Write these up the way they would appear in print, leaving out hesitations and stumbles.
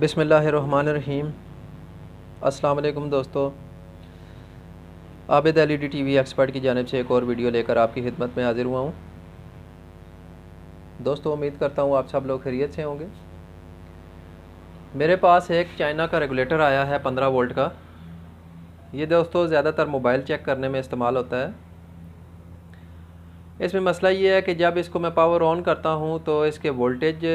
बिस्मिल्लाहिर्रहमानिर्रहीम। अस्सलाम वालेकुम दोस्तों, आबिद एलईडी टीवी एक्सपर्ट की जानिब से एक और वीडियो लेकर आपकी खिदमत में हाजिर हुआ हूँ। दोस्तों, उम्मीद करता हूँ आप सब लोग खैरियत से होंगे। मेरे पास एक चाइना का रेगुलेटर आया है 15 वोल्ट का। ये दोस्तों ज़्यादातर मोबाइल चेक करने में इस्तेमाल होता है। इसमें मसला ये है कि जब इसको मैं पावर ऑन करता हूँ तो इसके वोल्टेज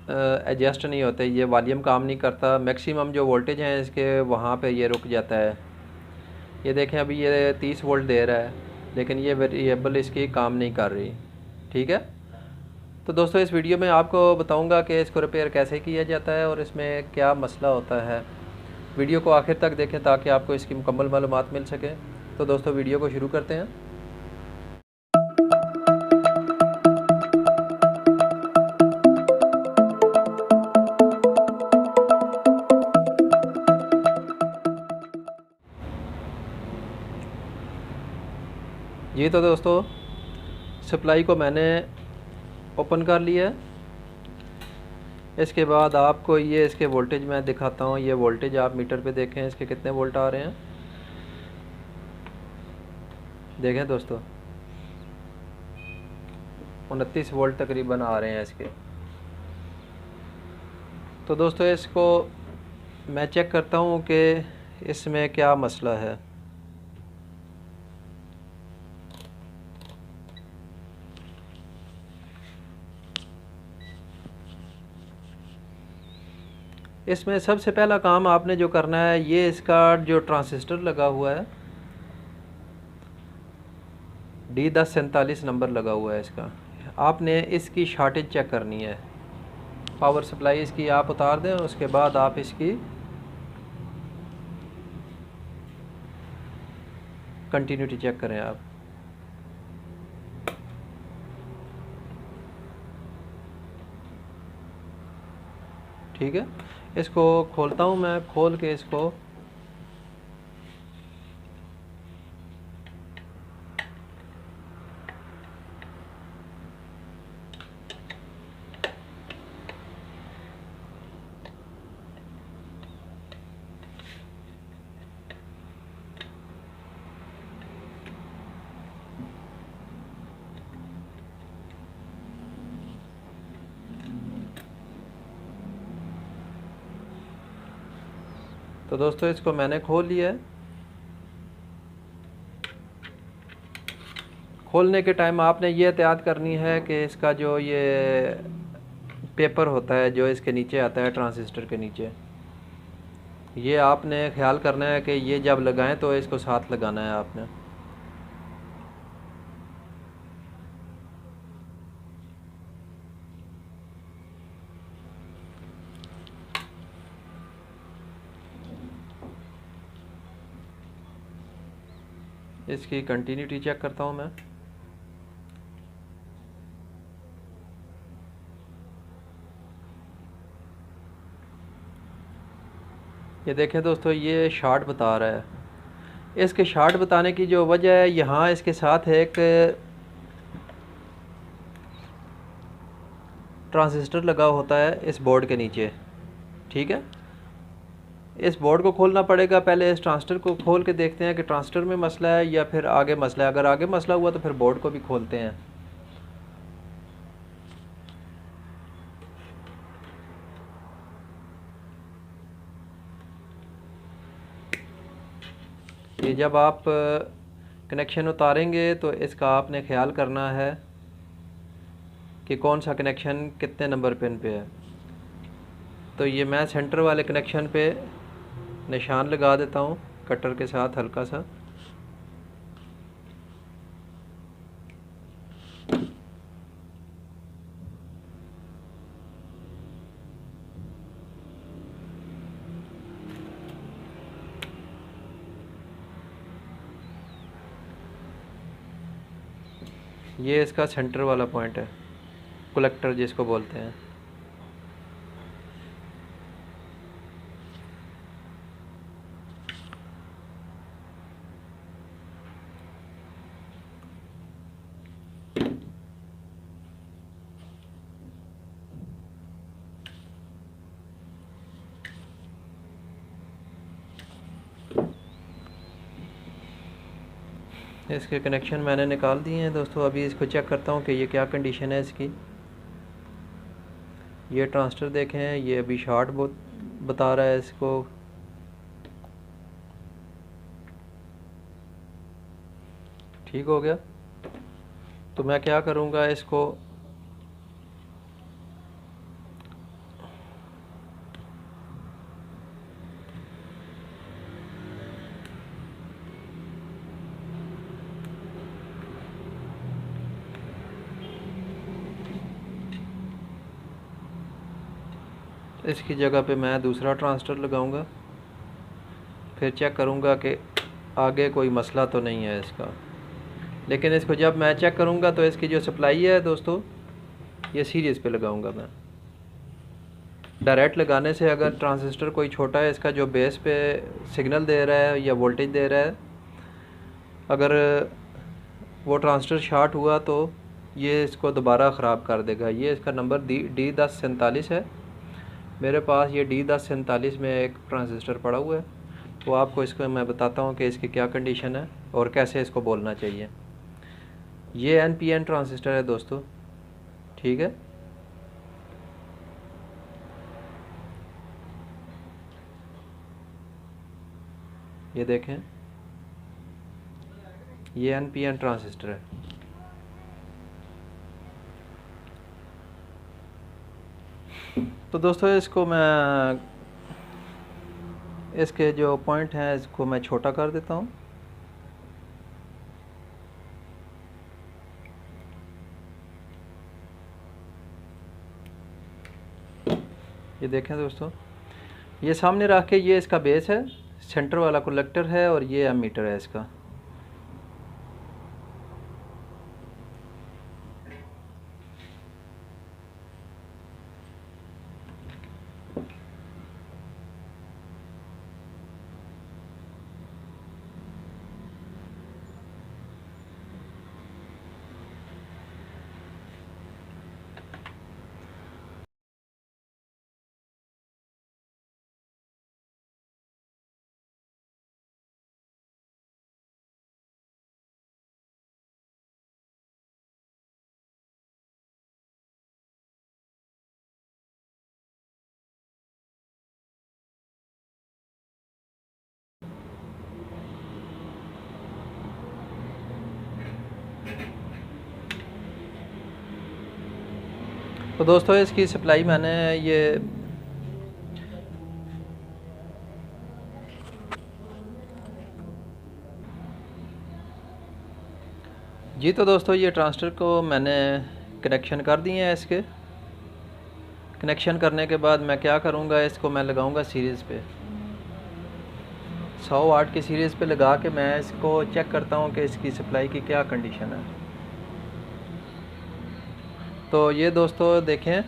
एडजस्ट नहीं होते, ये वॉल्यूम काम नहीं करता। मैक्सिमम जो वोल्टेज हैं इसके वहाँ पे ये रुक जाता है। ये देखें, अभी ये 30 वोल्ट दे रहा है, लेकिन ये वेरिएबल इसकी काम नहीं कर रही। ठीक है, तो दोस्तों इस वीडियो में आपको बताऊंगा कि इसको रिपेयर कैसे किया जाता है और इसमें क्या मसला होता है। वीडियो को आखिर तक देखें ताकि आपको इसकी मुकम्मल मालूमात मिल सके। तो दोस्तों वीडियो को शुरू करते हैं। जी तो दोस्तों, सप्लाई को मैंने ओपन कर लिया है। इसके बाद आपको ये इसके वोल्टेज मैं दिखाता हूँ। ये वोल्टेज आप मीटर पे देखें, इसके कितने वोल्ट आ रहे हैं। देखें दोस्तों, 29 वोल्ट तकरीबन आ रहे हैं इसके। तो दोस्तों इसको मैं चेक करता हूँ कि इसमें क्या मसला है। इसमें सबसे पहला काम आपने जो करना है, ये इसका जो ट्रांसिस्टर लगा हुआ है D1047 नंबर लगा हुआ है इसका, आपने इसकी शॉर्टेज चेक करनी है। पावर सप्लाई इसकी आप उतार दें, उसके बाद आप इसकी कंटिन्यूटी चेक करें आप। ठीक है, इसको खोलता हूँ मैं। खोल के इसको तो दोस्तों इसको मैंने खोल लिया है। खोलने के टाइम आपने ये एहतियात करनी है कि इसका जो ये पेपर होता है जो इसके नीचे आता है ट्रांजिस्टर के नीचे, ये आपने ख्याल करना है कि ये जब लगाएं तो इसको साथ लगाना है आपने। इसकी कंटिन्यूटी चेक करता हूँ मैं। ये देखें दोस्तों, ये शॉर्ट बता रहा है। इसके शॉर्ट बताने की जो वजह है, यहाँ इसके साथ एक ट्रांजिस्टर लगा होता है इस बोर्ड के नीचे। ठीक है, इस बोर्ड को खोलना पड़ेगा। पहले इस ट्रांजिस्टर को खोल के देखते हैं कि ट्रांजिस्टर में मसला है या फिर आगे मसला है। अगर आगे मसला हुआ तो फिर बोर्ड को भी खोलते हैं। ये जब आप कनेक्शन उतारेंगे तो इसका आपने ख्याल करना है कि कौन सा कनेक्शन कितने नंबर पिन पे है। तो ये मैं सेंटर वाले कनेक्शन पे निशान लगा देता हूँ कटर के साथ हल्का सा। ये इसका सेंटर वाला पॉइंट है, कलेक्टर जिसको बोलते हैं। इसके कनेक्शन मैंने निकाल दिए हैं दोस्तों। अभी इसको चेक करता हूँ कि ये क्या कंडीशन है इसकी। ये ट्रांजिस्टर देखें, ये अभी शॉर्ट बहुत बता रहा है इसको। ठीक हो गया। तो मैं क्या करूँगा, इसको इसकी जगह पे मैं दूसरा ट्रांजिस्टर लगाऊंगा, फिर चेक करूंगा कि आगे कोई मसला तो नहीं है इसका। लेकिन इसको जब मैं चेक करूंगा तो इसकी जो सप्लाई है दोस्तों, ये सीरीज़ पे लगाऊंगा मैं। डायरेक्ट लगाने से अगर ट्रांजिस्टर कोई छोटा है, इसका जो बेस पे सिग्नल दे रहा है या वोल्टेज दे रहा है, अगर वो ट्रांजिस्टर शॉर्ट हुआ तो ये इसको दोबारा ख़राब कर देगा। ये इसका नंबर D1047 है। मेरे पास ये D1047 में एक ट्रांजिस्टर पड़ा हुआ है, तो आपको इसको मैं बताता हूँ कि इसकी क्या कंडीशन है और कैसे इसको बोलना चाहिए। ये NPN ट्रांजिस्टर है दोस्तों, ठीक है। ये देखें, ये NPN ट्रांजिस्टर है। तो दोस्तों इसको मैं, इसके जो पॉइंट हैं इसको मैं छोटा कर देता हूँ। ये देखें दोस्तों, ये सामने रख के, ये इसका बेस है, सेंटर वाला कलेक्टर है और ये एमीटर है इसका। तो दोस्तों इसकी सप्लाई मैंने ये जी, तो दोस्तों ये ट्रांजिस्टर को मैंने कनेक्शन कर दिए हैं। इसके कनेक्शन करने के बाद मैं क्या करूँगा, इसको मैं लगाऊँगा सीरीज़ पे, 100 वाट की सीरीज़ पे लगा के मैं इसको चेक करता हूँ कि इसकी सप्लाई की क्या कंडीशन है। तो ये दोस्तों देखें,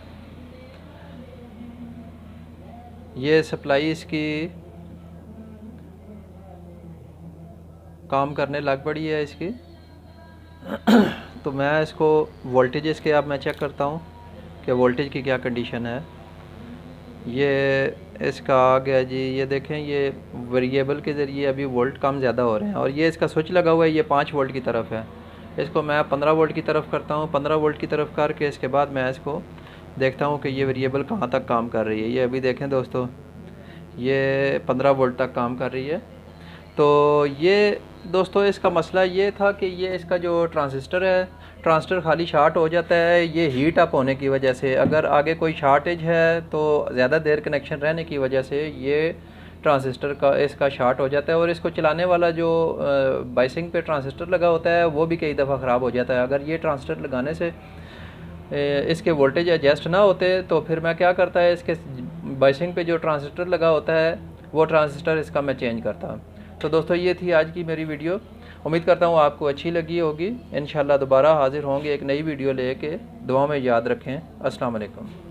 ये सप्लाई इसकी काम करने लग पड़ी है इसकी। तो मैं इसको वोल्टेज इसके अब मैं चेक करता हूँ कि वोल्टेज की क्या कंडीशन है। ये इसका आ गया जी, ये देखें, ये वेरिएबल के ज़रिए अभी वोल्ट कम ज़्यादा हो रहे हैं और ये इसका स्विच लगा हुआ है, ये 5 वोल्ट की तरफ है। इसको मैं 15 वोल्ट की तरफ करता हूँ। 15 वोल्ट की तरफ करके इसके बाद मैं इसको देखता हूँ कि ये वेरिएबल कहाँ तक काम कर रही है। ये अभी देखें दोस्तों, ये 15 वोल्ट तक काम कर रही है। तो ये दोस्तों इसका मसला ये था कि ये इसका जो ट्रांजिस्टर है, ट्रांजिस्टर खाली शार्ट हो जाता है ये हीट अप होने की वजह से। अगर आगे कोई शार्टेज है तो ज़्यादा देर कनेक्शन रहने की वजह से ये ट्रांजिस्टर का इसका शार्ट हो जाता है और इसको चलाने वाला जो बाइसिंग पे ट्रांजिस्टर लगा होता है वो भी कई दफ़ा ख़राब हो जाता है। अगर ये ट्रांजिस्टर लगाने से इसके वोल्टेज एडजस्ट ना होते तो फिर मैं क्या करता है, इसके बाइसिंग पे जो ट्रांजिस्टर लगा होता है वो ट्रांजिस्टर इसका मैं चेंज करता। तो दोस्तों ये थी आज की मेरी वीडियो। उम्मीद करता हूँ आपको अच्छी लगी होगी। इंशाल्लाह दोबारा हाज़िर होंगे एक नई वीडियो लेके। दुआ में याद रखें। अस्सलाम वालेकुम।